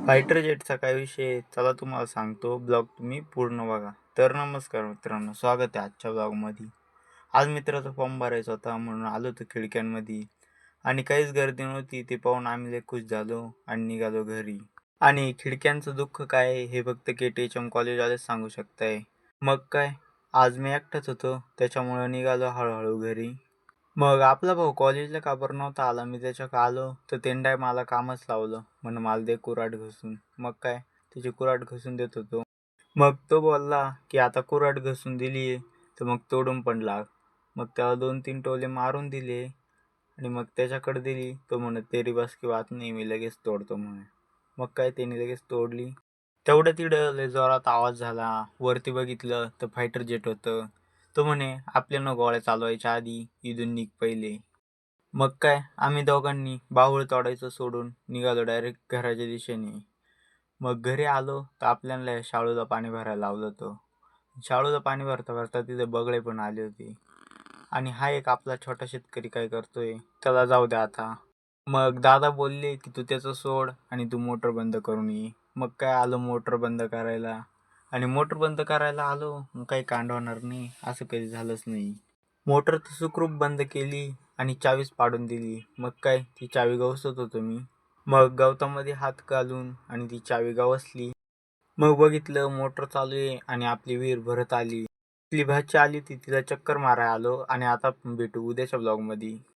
Fighter जेटचा काय विषय आहे? चला तुम्हाला सांगतो. ब्लॉग तुम्ही पूर्ण बघा. तर नमस्कार मित्रांनो, स्वागत आहे आजच्या ब्लॉगमध्ये. आज मित्राचा फॉर्म भरायचा होता म्हणून आलो होतो खिडक्यांमध्ये आणि काहीच गर्दी नव्हती. ते पाहून आम्ही लय खुश झालो आणि निघालो घरी. आणि खिडक्यांचं दुःख काय आहे हे फक्त KTHM कॉलेजवालेच सांगू शकताय. मग काय, आज मी एकटाच होतो त्याच्यामुळं निघालो हळूहळू घरी. मग आपला भाऊ कॉलेजला का बरं नव्हता आला. मी त्याच्याकडे आलो तर त्याने मला कामच लावलं. म्हणे मला दे कुऱ्हाड घासून. मग काय, त्याची कुऱ्हाड घासून देत होतो. मग तो बोलला की आता कुऱ्हाड घासून दिली तर मग तोडून पण लाग. मग त्याला 2-3 टोले मारून दिले आणि मग त्याच्याकडे दिली. तो म्हणत तेरी बस की बात नाही, मी लगेच तोडतो म्हणे. मग काय, त्याने लगेच तोडली. तेवढं तिथं लय जोरात आवाज झाला. वरती बघितलं तर फायटर जेट होतं. तो म्हणे आपल्याला गोळ्या चालवायच्या आधी इथून निघ पहिले. मग काय, आम्ही दोघांनी बाहुळ तोडायचं सोडून निघालो डायरेक्ट घराच्या दिशेने. मग घरी आलो तर आपल्याला शाळूला पाणी भरायला लावलं होतं. शाळूला पाणी भरता भरता तिथे बगळे पण आले होते. आणि हा एक आपला छोटा शेतकरी काय करतोय, त्याला जाऊ द्या आता. मग दादा बोलले की तू त्याचं सोड आणि तू मोटर बंद करून ये. मग काय, आलो मोटर बंद करायला. आणि मोटर बंद करायला आलो, मग काही कांड होणार नाही असं कधी झालंच नाही. मोटर तर सुखरूप बंद केली आणि चावीच पाडून दिली. मग काय, ती चावी गवसत होतो मी. मग गवतामध्ये हात घालून आणि ती चावी गवसली. मग बघितलं मोटर चालू आहे आणि आपली विहीर भरत आली. आपली भाची आली ती तिला चक्कर मारायला आलो. आणि आता भेटू उद्याच्या ब्लॉगमध्ये.